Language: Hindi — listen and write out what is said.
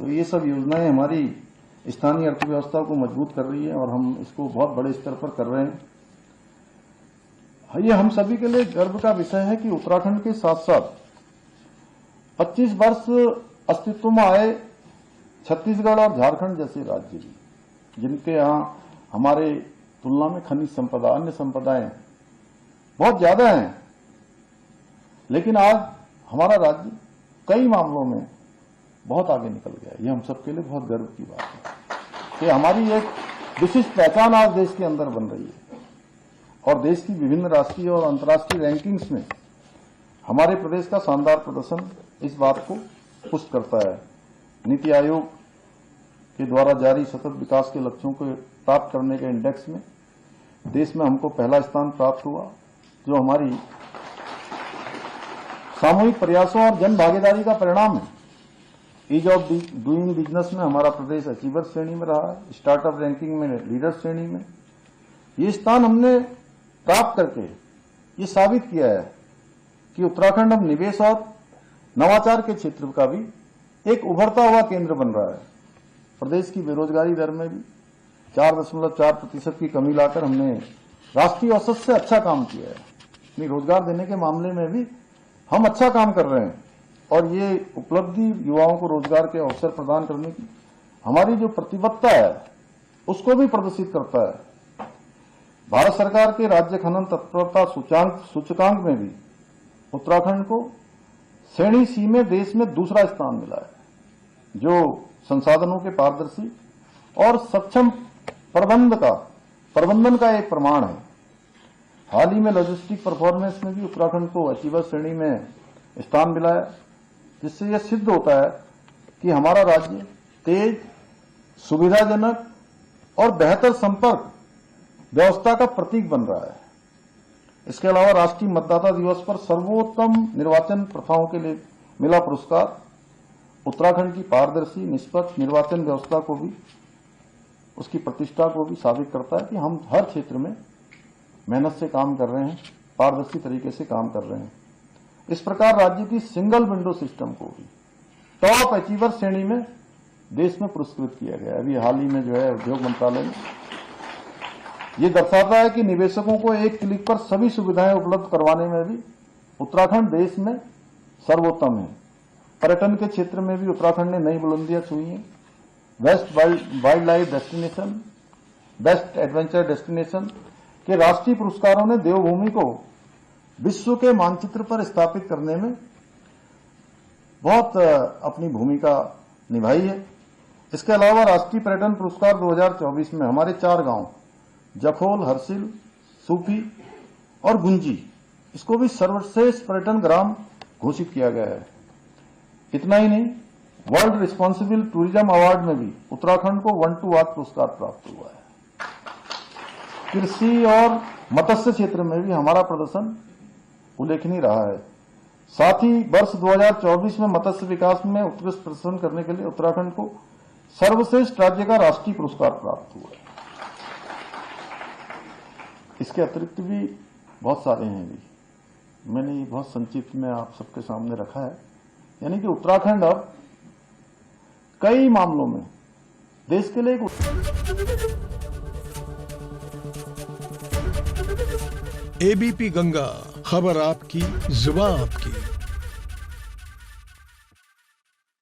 तो ये सब योजनाएं हमारी स्थानीय अर्थव्यवस्था को मजबूत कर रही है और हम इसको बहुत बड़े स्तर पर कर रहे हैं। ये हम सभी के लिए गर्व का विषय है कि उत्तराखंड के साथ साथ 25 वर्ष अस्तित्व में आए छत्तीसगढ़ और झारखंड जैसे राज्य भी, जिनके यहां हमारे तुलना में खनिज संपदा, अन्य संपदाएं बहुत ज्यादा हैं, लेकिन आज हमारा राज्य कई मामलों में बहुत आगे निकल गया। ये हम सबके लिए बहुत गर्व की बात है कि हमारी एक विशिष्ट पहचान आज देश के अंदर बन रही है और देश की विभिन्न राष्ट्रीय और अंतर्राष्ट्रीय रैंकिंग्स में हमारे प्रदेश का शानदार प्रदर्शन इस बात को पुष्ट करता है। नीति आयोग के द्वारा जारी सतत विकास के लक्ष्यों को प्राप्त करने के इंडेक्स में देश में हमको पहला स्थान प्राप्त हुआ, जो हमारी सामूहिक प्रयासों और जन भागीदारी का परिणाम है। ईज ऑफ डूइंग बिजनेस में हमारा प्रदेश अचीवर श्रेणी में रहा है, स्टार्टअप रैंकिंग में लीडर श्रेणी में। ये स्थान हमने प्राप्त करके ये साबित किया है कि उत्तराखंड अब निवेश और नवाचार के क्षेत्र का भी एक उभरता हुआ केंद्र बन रहा है। प्रदेश की बेरोजगारी दर में भी 4.4% की कमी लाकर हमने राष्ट्रीय औसत से अच्छा काम किया है। अपनी रोजगार देने के मामले में भी हम अच्छा काम कर रहे हैं और ये उपलब्धि युवाओं को रोजगार के अवसर प्रदान करने की हमारी जो प्रतिबद्धता है उसको भी प्रदर्शित करता है। भारत सरकार के राज्य खनन तत्परता सूचकांक में भी उत्तराखंड को श्रेणी सी में देश में दूसरा स्थान मिला है, जो संसाधनों के पारदर्शी और सक्षम प्रबंधन का एक प्रमाण है। हाल ही में लॉजिस्टिक परफॉर्मेंस में भी उत्तराखंड को अचीवर श्रेणी में स्थान मिला है, जिससे यह सिद्ध होता है कि हमारा राज्य तेज, सुविधाजनक और बेहतर संपर्क व्यवस्था का प्रतीक बन रहा है। इसके अलावा राष्ट्रीय मतदाता दिवस पर सर्वोत्तम निर्वाचन प्रथाओं के लिए मिला पुरस्कार उत्तराखंड की पारदर्शी निष्पक्ष निर्वाचन व्यवस्था को भी, उसकी प्रतिष्ठा को भी साबित करता है कि हम हर क्षेत्र में मेहनत से काम कर रहे हैं, पारदर्शी तरीके से काम कर रहे हैं। इस प्रकार राज्य की सिंगल विंडो सिस्टम को भी टॉप अचीवर श्रेणी में देश में पुरस्कृत किया गया। अभी हाल ही में जो है उद्योग मंत्रालय ने ये दर्शाता है कि निवेशकों को एक क्लिक पर सभी सुविधाएं उपलब्ध करवाने में भी उत्तराखंड देश में सर्वोत्तम है। पर्यटन के क्षेत्र में भी उत्तराखंड ने नई बुलंदियां छुई हैं। Best wild life destination, best adventure destination के राष्ट्रीय पुरस्कारों ने देवभूमि को विश्व के मानचित्र पर स्थापित करने में बहुत अपनी भूमिका निभाई है। इसके अलावा राष्ट्रीय पर्यटन पुरस्कार 2024 में हमारे 4 गांव जखोल, हर्सिल, सूफी और गुंजी, इसको भी सर्वश्रेष्ठ पर्यटन ग्राम घोषित किया गया है। इतना ही नहीं, वर्ल्ड रिस्पॉन्सिबल टूरिज्म अवार्ड में भी उत्तराखंड को 1 to Watch पुरस्कार प्राप्त हुआ है। कृषि और मत्स्य क्षेत्र में भी हमारा प्रदर्शन उल्लेखनीय रहा है। साथ ही वर्ष 2024 में मत्स्य विकास में उत्कृष्ट प्रदर्शन करने के लिए उत्तराखंड को सर्वश्रेष्ठ राज्य का राष्ट्रीय पुरस्कार प्राप्त हुआ है। इसके अतिरिक्त भी बहुत सारे हैं भी, मैंने ये बहुत संक्षिप्त में आप सबके सामने रखा है। यानी कि उत्तराखंड अब कई मामलों में देश के लिए एबीपी गंगा, खबर आपकी, जुबान आपकी।